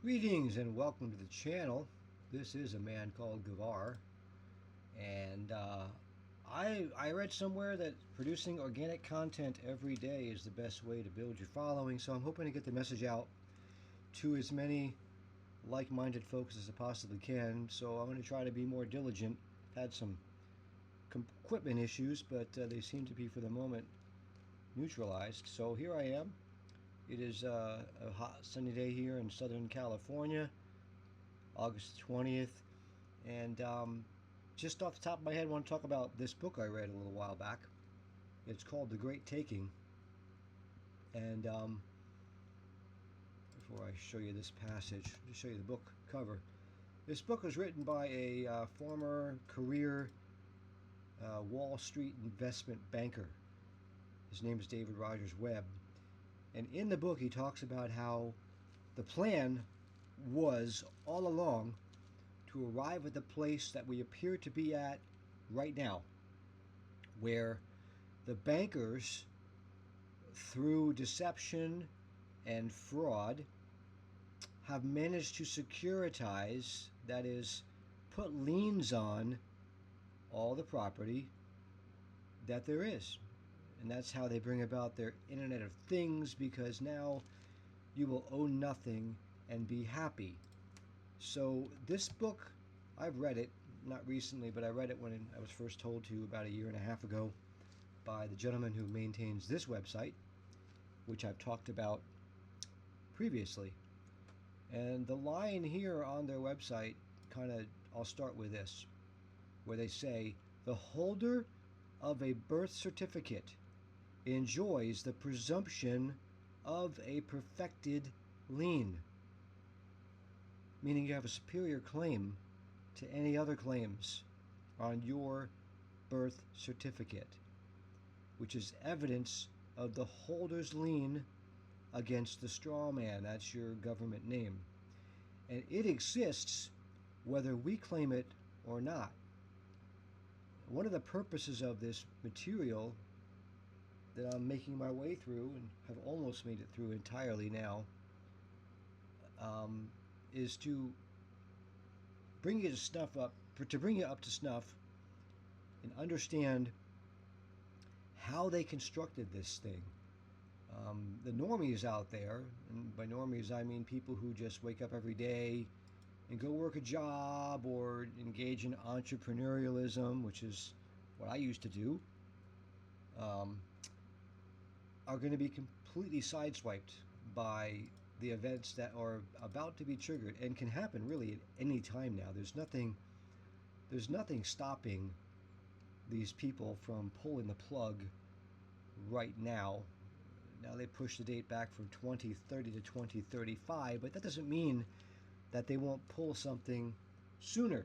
Greetings and welcome to the channel. This is a man called Gavar, and I read somewhere that producing organic content every day is the best way to build your following. So I'm hoping to get the message out to as many like-minded folks as I possibly can. So I'm going to try to be more diligent. Had some equipment issues, but they seem to be for the moment neutralized. So here I am. It is a hot sunny day here in Southern California, August 20th. And just off the top of my head, I want to talk about this book I read a little while back. It's called The Great Taking. And before I show you this passage, just show you the book cover. This book was written by a former career Wall Street investment banker. His name is David Rogers Webb. And in the book, he talks about how the plan was all along to arrive at the place that we appear to be at right now, where the bankers, through deception and fraud, have managed to securitize, that is, put liens on all the property that there is. And that's how they bring about their Internet of Things, because now you will own nothing and be happy. So this book, I've read it, not recently, but I read it when I was first told to about a year and a half ago by the gentleman who maintains this website, which I've talked about previously. And the line here on their website, I'll start with this, where they say, the holder of a birth certificate enjoys the presumption of a perfected lien, meaning you have a superior claim to any other claims on your birth certificate, which is evidence of the holder's lien against the straw man. That's your government name. And it exists whether we claim it or not. One of the purposes of this material that I'm making my way through, and have almost made it through entirely now, is to bring you up to snuff and understand how they constructed this thing. The normies out there, and by normies I mean people who just wake up every day and go work a job or engage in entrepreneurialism, which is what I used to do, are going to be completely sideswiped by the events that are about to be triggered and can happen really at any time now. There's nothing stopping these people from pulling the plug right now. Now they push the date back from 2030 to 2035, but that doesn't mean that they won't pull something sooner.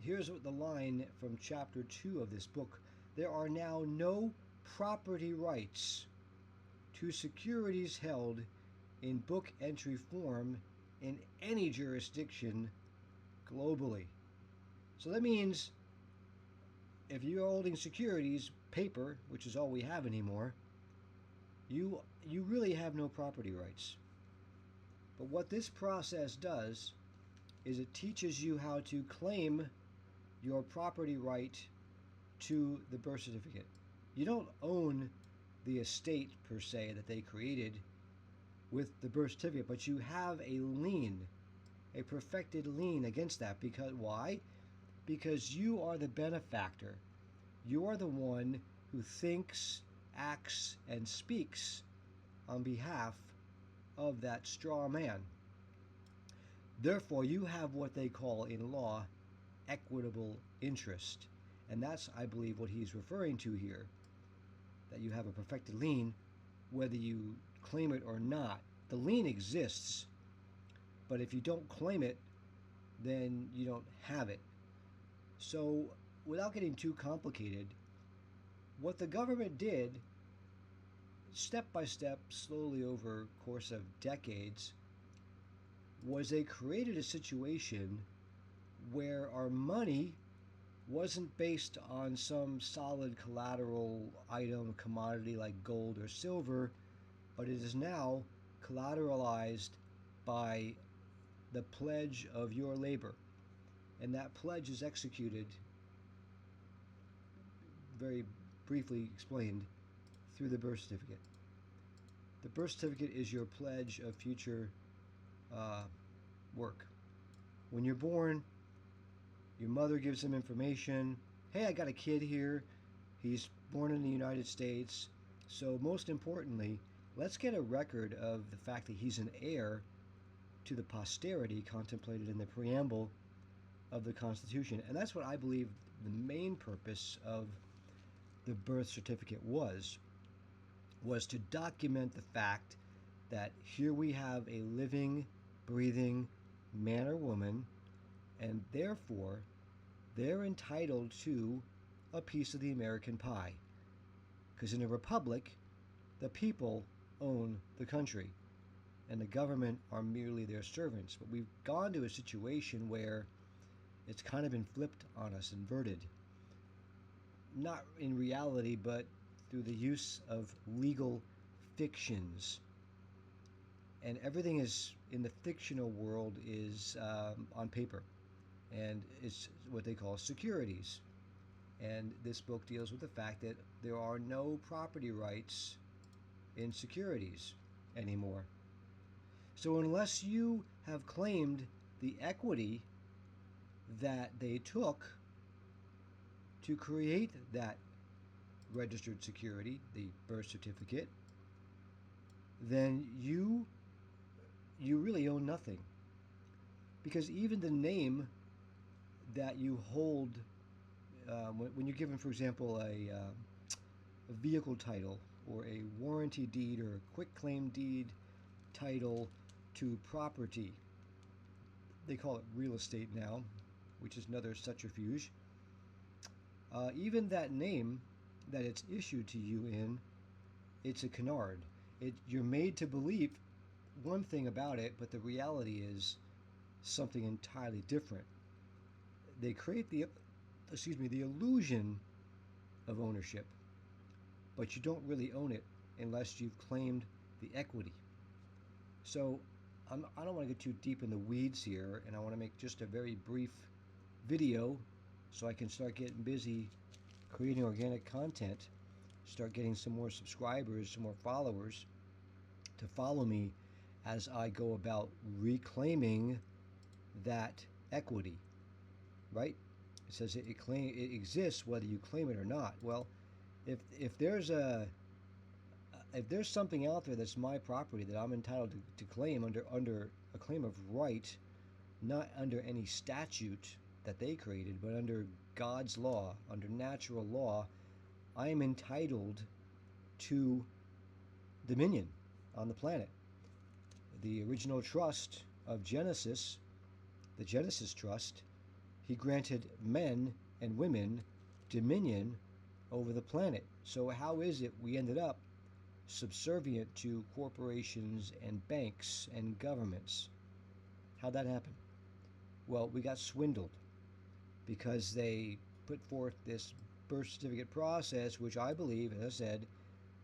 Here's what the line from chapter 2 of this book: there are now no property rights to securities held in book entry form in any jurisdiction globally. So that means if you're holding securities, paper, which is all we have anymore, you really have no property rights. But what this process does is it teaches you how to claim your property right to the birth certificate. You don't own the estate per se that they created with the birth certificate, but you have a lien, a perfected lien against that. Because why? Because you are the benefactor. You are the one who thinks, acts, and speaks on behalf of that straw man. Therefore, you have what they call in law equitable interest. And that's, I believe, what he's referring to here, that you have a perfected lien whether you claim it or not. The lien exists, but if you don't claim it, then you don't have it. So without getting too complicated, what the government did, step by step, slowly over a course of decades, was they created a situation where our money wasn't based on some solid collateral item, commodity like gold or silver, but it is now collateralized by the pledge of your labor. And that pledge is executed, very briefly explained, through the birth certificate. The birth certificate is your pledge of future work. When you're born, your mother gives them information. Hey, I got a kid here. He's born in the United States. So most importantly, let's get a record of the fact that he's an heir to the posterity contemplated in the preamble of the Constitution. And that's what I believe the main purpose of the birth certificate was to document the fact that here we have a living, breathing man or woman, and therefore they're entitled to a piece of the American pie. Because in a republic, the people own the country, and the government are merely their servants. But we've gone to a situation where it's kind of been flipped on us, inverted. Not in reality, but through the use of legal fictions. And everything is in the fictional world is on paper, and it's what they call securities. And this book deals with the fact that there are no property rights in securities anymore. So unless you have claimed the equity that they took to create that registered security, the birth certificate, then you really own nothing. Because even the name that you hold, when you're given, for example, a vehicle title or a warranty deed or a quitclaim deed title to property, they call it real estate now, which is another subterfuge. Even that name that it's issued to you in, it's a canard. You're made to believe one thing about it, but the reality is something entirely different. They create the illusion of ownership, but you don't really own it unless you've claimed the equity. So I don't want to get too deep in the weeds here, and I want to make just a very brief video so I can start getting busy creating organic content, start getting some more subscribers, some more followers to follow me as I go about reclaiming that equity, right? It says it exists whether you claim it or not. Well, if there's something out there that's my property that I'm entitled to claim under a claim of right, not under any statute that they created, but under God's law, under natural law, I am entitled to dominion on the planet. The original trust of Genesis, the Genesis trust, he granted men and women dominion over the planet. So how is it we ended up subservient to corporations and banks and governments? How'd that happen? Well, we got swindled because they put forth this birth certificate process, which I believe, as I said,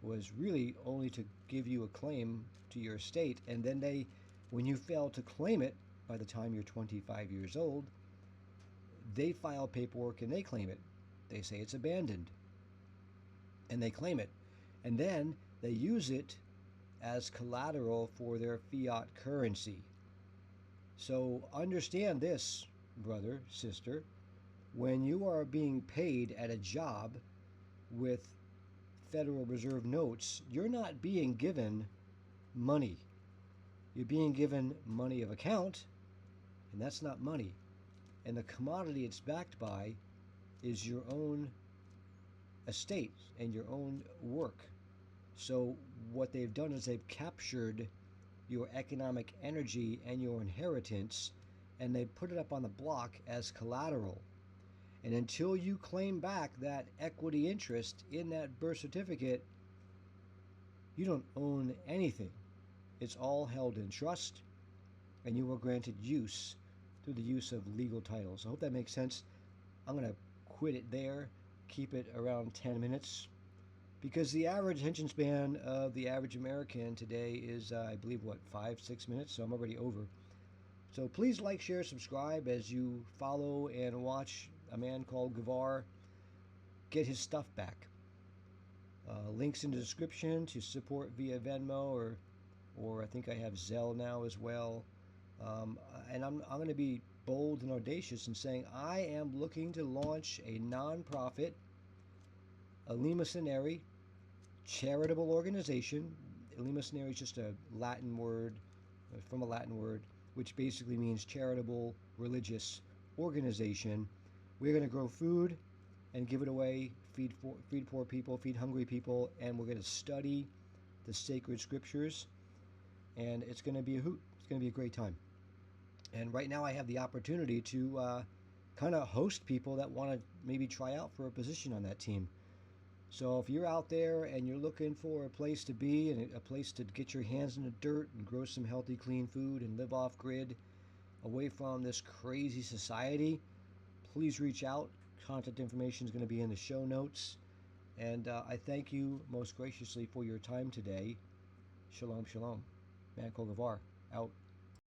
was really only to give you a claim to your estate. And then when you fail to claim it by the time you're 25 years old, they file paperwork and they claim it. They say it's abandoned, and they claim it. And then they use it as collateral for their fiat currency. So understand this, brother, sister. When you are being paid at a job with Federal Reserve notes, you're not being given money. You're being given money of account, and that's not money. And the commodity it's backed by is your own estate and your own work. So what they've done is they've captured your economic energy and your inheritance, and they put it up on the block as collateral. And until you claim back that equity interest in that birth certificate, you don't own anything. It's all held in trust, and you are granted use through the use of legal titles. I hope that makes sense. I'm going to quit it there, keep it around 10 minutes. because the average attention span of the average American today is, I believe, what, 5, 6 minutes? So I'm already over. So please like, share, subscribe as you follow and watch a man called Gavar get his stuff back. Links in the description to support via Venmo, or I think I have Zelle now as well. And I'm going to be bold and audacious in saying I am looking to launch a nonprofit, a eleemosynary charitable organization. Eleemosynary is just a Latin word, from a Latin word, which basically means charitable religious organization. We're going to grow food and give it away, feed poor people, feed hungry people, and we're going to study the sacred scriptures, and it's going to be a hoot. It's going to be a great time. And right now I have the opportunity to kind of host people that want to maybe try out for a position on that team. So if you're out there and you're looking for a place to be and a place to get your hands in the dirt and grow some healthy, clean food and live off grid away from this crazy society, please reach out. Contact information is going to be in the show notes. And I thank you most graciously for your time today. Shalom, shalom. Man called Gavar, out.